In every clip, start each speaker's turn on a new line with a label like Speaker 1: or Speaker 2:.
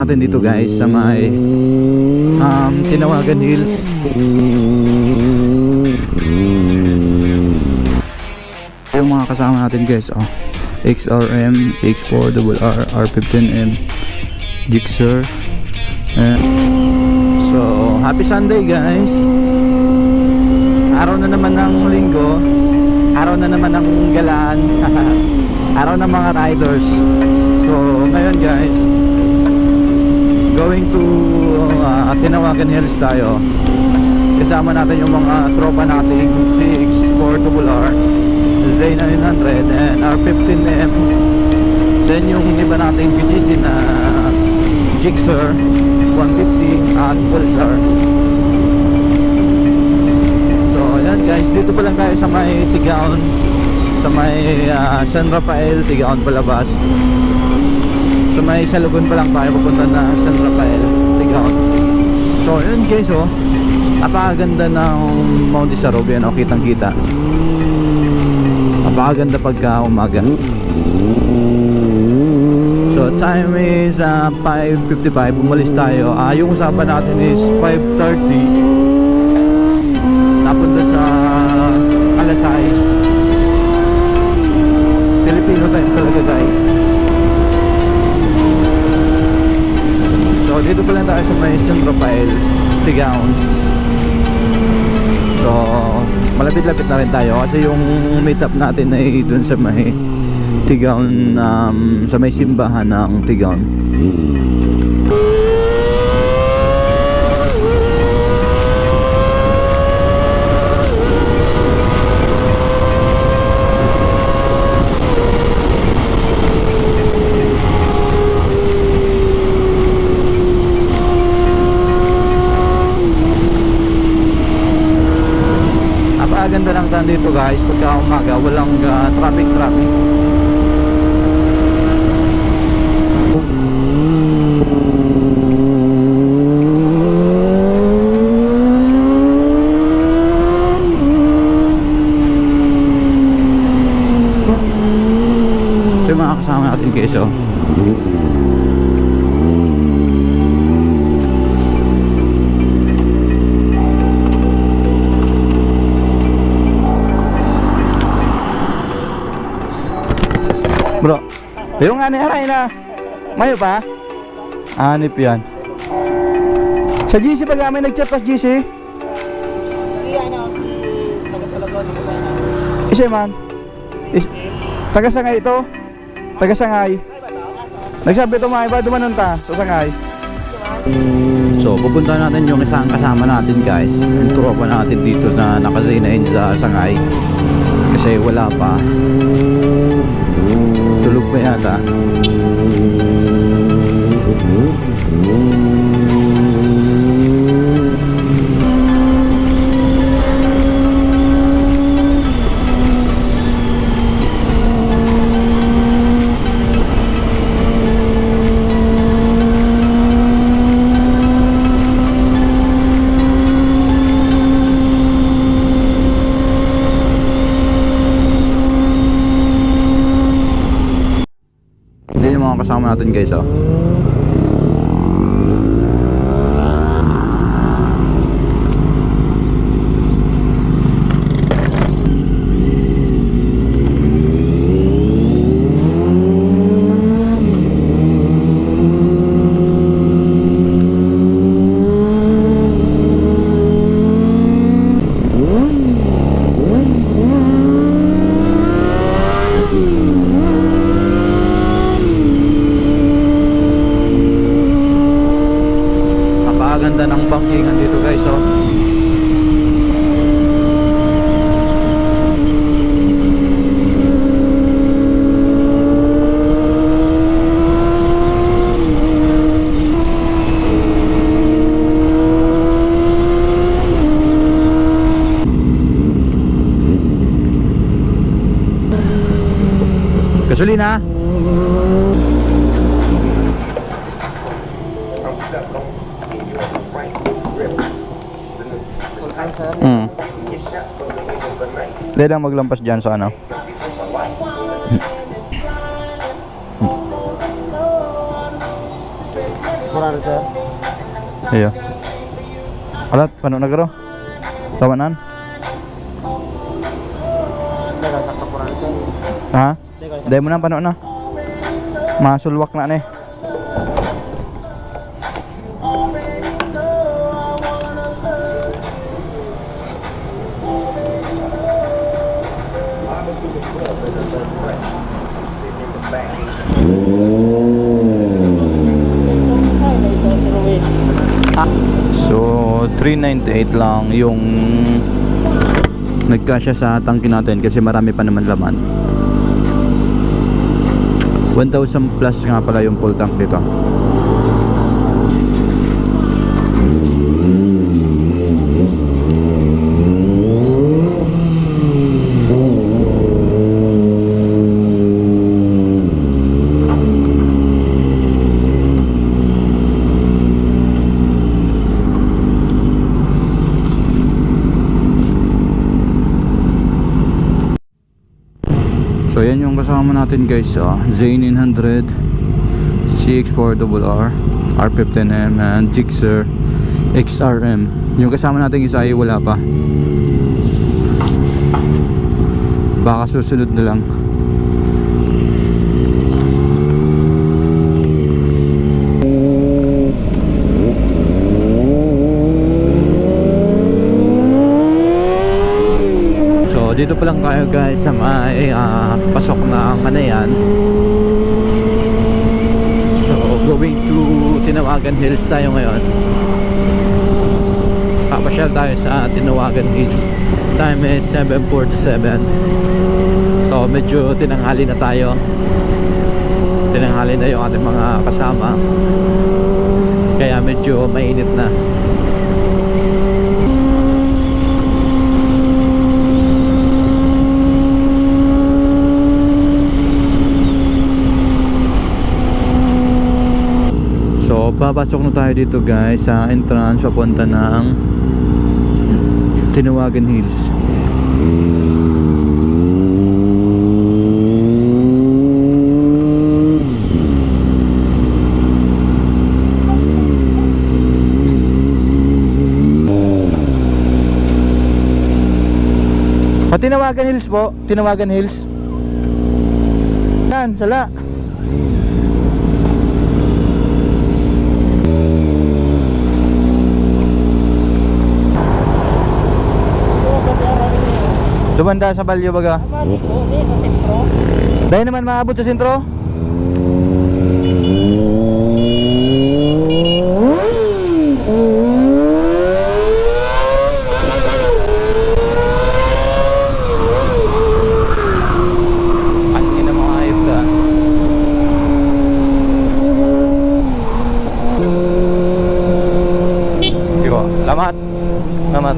Speaker 1: natin dito guys sa may Tinawagan Hills. Yung mga kasama natin guys, XRM, CX4RR, R15M, Gixxer. So happy Sunday guys. Araw na naman ng linggo, araw na naman ng galaan, araw ng mga riders. So ngayon guys, going to Tinawagan Hills tayo. Kasama natin yung mga tropa nating CX4RR, Z900 and R15M. Then yung iba nating BGC na Gixxer 150 at Pulsar. So ayan guys, dito pa lang tayo sa may Tigaon, sa may San Rafael, Tigaon palabas. Sa may Salugon pa lang tayo papunta na San Rafael, Tigaon. So ayan guys, napakaganda ng Mount Isarob yan, kitang kita. Napakaganda pagka umaga. So time is 5:55, umalis tayo. Yung usapan natin is 5:30 napunta sa alas 6 Filipino time talaga guys. So dito pa lang tayo sa may San Rafael, Tigaon. So malapit-lapit na rin tayo kasi yung meet up natin ay dun sa may Tigaon, sa may simbahan ng Tigaon. Napakaganda ng daan dito guys pagka umaga, walang traffic. Ito yung mga kasama natin guys, bro, yung ani-aray na mayo pa? Anip yan. Sa GC pag may nag-chat pas GC? Isa man taga-Sangay ito. Taga-Sangay. Nagsabi ito mga iba, dumanon ta sa Sangay. So pupunta natin yung isang kasama natin guys, yung tropa natin dito na nakazinain sa Sangay. Kasi wala pa, tulog pa yata. Yung mga kasama natin guys, ganda ng bangkingan dito guys, gasolina. Dahil maglampas dyan sa ano.
Speaker 2: temporary sir.
Speaker 1: Iya. Alat, paano na garo? Tawanan?
Speaker 2: Dagan sa temporary sir.
Speaker 1: Ha?
Speaker 2: Dagan sa
Speaker 1: Dahil mo na, paano na? Masulwak na ni. So 398 lang yung nagkasya sa tangke natin kasi marami pa naman laman. 1,000 plus nga pala yung full tank dito. So yan yung kasama natin guys, Zane 900, CX4RR, R15M and Gixxer XRM. Yung kasama natin isa ay wala pa, baka susunod na lang. Dito pa lang tayo guys sa may pasok ng Manayan. So going to Tinawagan Hills tayo ngayon. Papasyal tayo sa Tinawagan Hills. Time is 7:47. So medyo tinanghali na tayo. Tinanghali na yung ating mga kasama, kaya medyo mainit na. So papasok na tayo dito guys sa entrance papunta ng Tinawagan Hills. Tinawagan Hills po, Tinawagan Hills. Yan, sala. Dumanda sa Balyo baga. Dahil naman maabot sa sentro. Angin na mga ayot ka. Diba? Lamat. Lamat.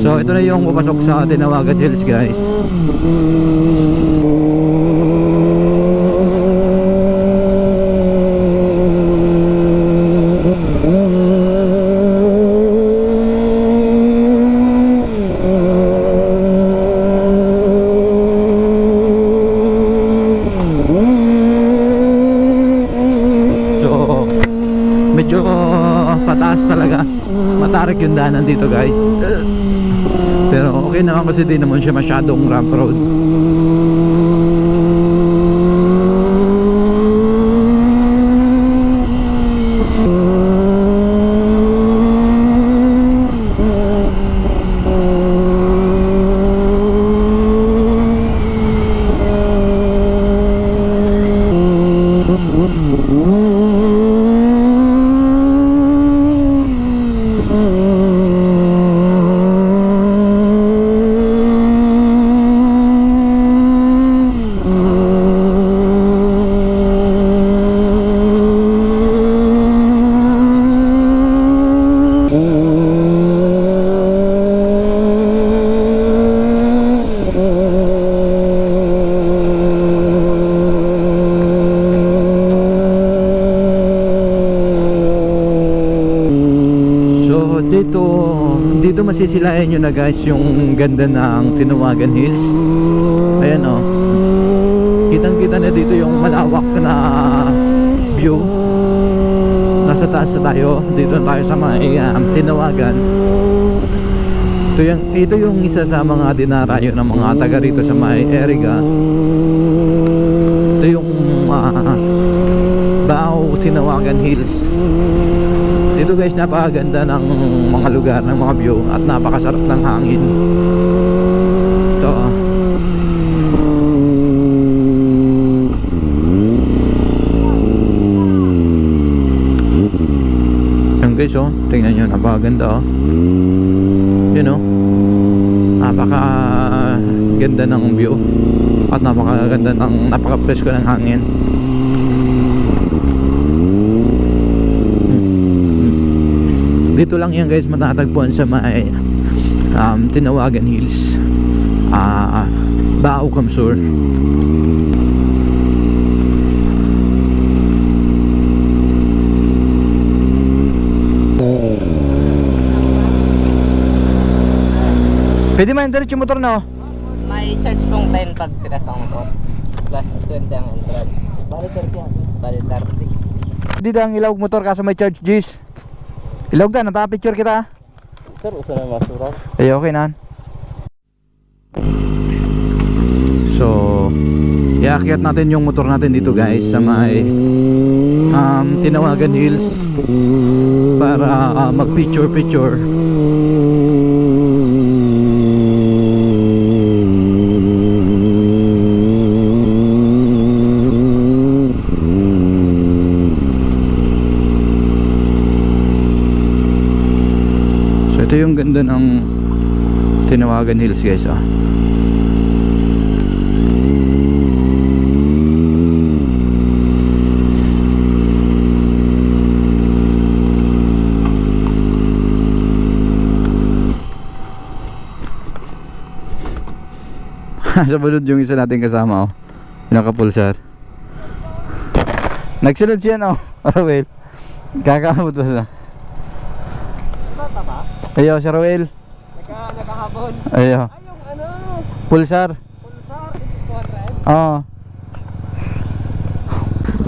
Speaker 1: So ito na yung papasok sa Tinawagan Hills guys. So medyo pataas talaga, matarik yung daanan dito guys. Pero okay naman kasi di naman siya masyadong ramp road. dito masisilayan nyo na guys yung ganda ng Tinawagan Hills. Ayan o, kitang kita na dito yung malawak na view. Nasa taas na tayo, dito na tayo sa may Tinawagan. Ito yung isa sa mga dinarayo ng mga taga rito sa may Eriga. Ito yung Bao Tinawagan Hills. Dito guys, napakaganda ng mga lugar, ng mga view, at napakasarap ng hangin. Ito yan guys, oh, tingnan nyo, napakaganda, oh. Yun, oh, napakaganda ng view at napakaganda ng napaka-presko ng hangin. Dito lang yan guys matatagpuan sa may Tinawagan Hills, Bao Kamsur. Pwede man diretso yung motor na, oh.
Speaker 2: May charge pong 10 pag pinas ang motor. Plus 20 ang entrance. Bali 30 yan. Bali 30.
Speaker 1: Hindi dang ilawag motor kaso may charge G's. Ilawag na, natapicture kita.
Speaker 2: Sir, uso na masura.
Speaker 1: Ay, okay na. So, iakyat natin yung motor natin dito guys sa may Tinawagan Hills para mag picture. So ito yung ganda ng Tinawagan Hills guys, ah. Sa bulod yung isa nating kasama, oh. Pinaka-pulsar. Nagsunod siya, no? Rawel. Kakahabot ba siya? Ayaw, si Rawel.
Speaker 2: Nakahabon.
Speaker 1: Ayaw.
Speaker 2: Ay, yung ano?
Speaker 1: Pulsar.
Speaker 2: Pulsar, 400.
Speaker 1: Oo.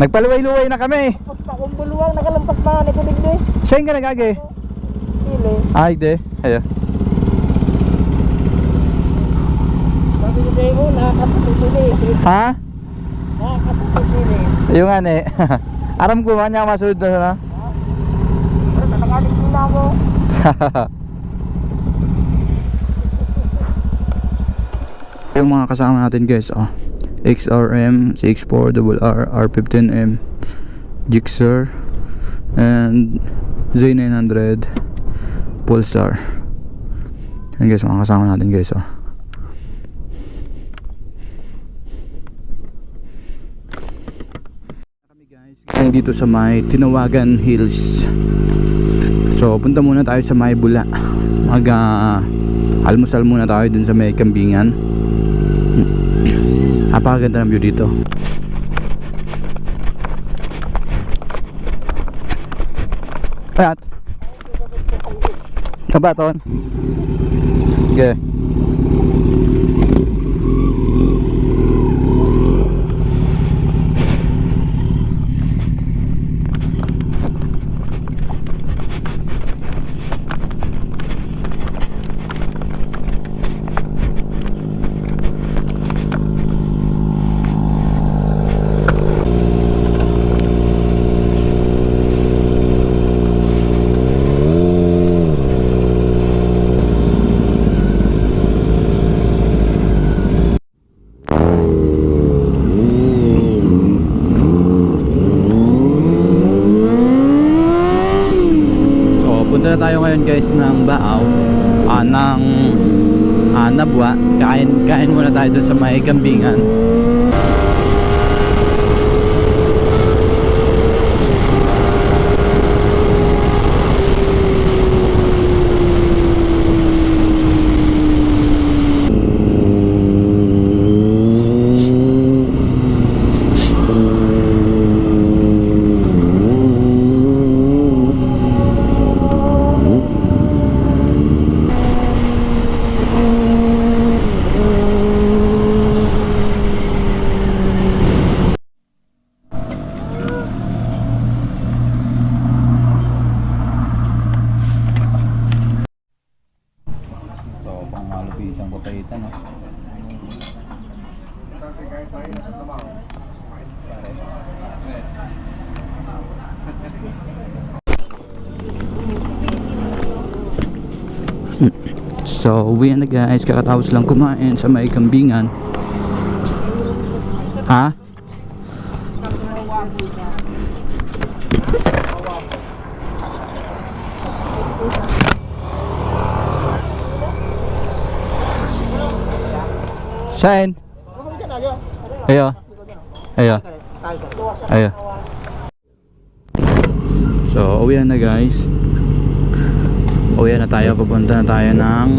Speaker 1: Nagpaluway-luway na kami.
Speaker 2: Pagka kong buluwang, nakalampas pa nga nikulig din.
Speaker 1: Saan ka nagagi?
Speaker 2: Pili.
Speaker 1: Ay, de. Ayaw.
Speaker 2: Sabi ko sa'yo mo, nakakasapipili.
Speaker 1: Ha?
Speaker 2: Nakakasapipili.
Speaker 1: Yung nga, ne. Aram ko, kanya masunod na sana.
Speaker 2: Pero nakakalig din ako.
Speaker 1: Yung mga kasama natin guys, oh. XRM, CX4RR, R15M, Gixxer, and Z900 Pulsar. Yan guys, mga kasama natin guys, oh. Kami guys, ngayon dito sa may Tinawagan Hills. So punta muna tayo sa may Bula. Almusal muna tayo dun sa may Kambingan. Napakaganda ng view dito. Pat Kabaton. Okay. Punta na tayo ngayon guys ng Bao, ng Nabwa. Kain muna tayo dun sa may Kambingan. Lupitang papaitan, no? So, uwi na guys. Kakatapos lang kumain sa may kambingan. Ha? Saan? Ayo. Ayo. Ayo. So, uwi na guys. Uwi na tayo. Pupunta na tayo ng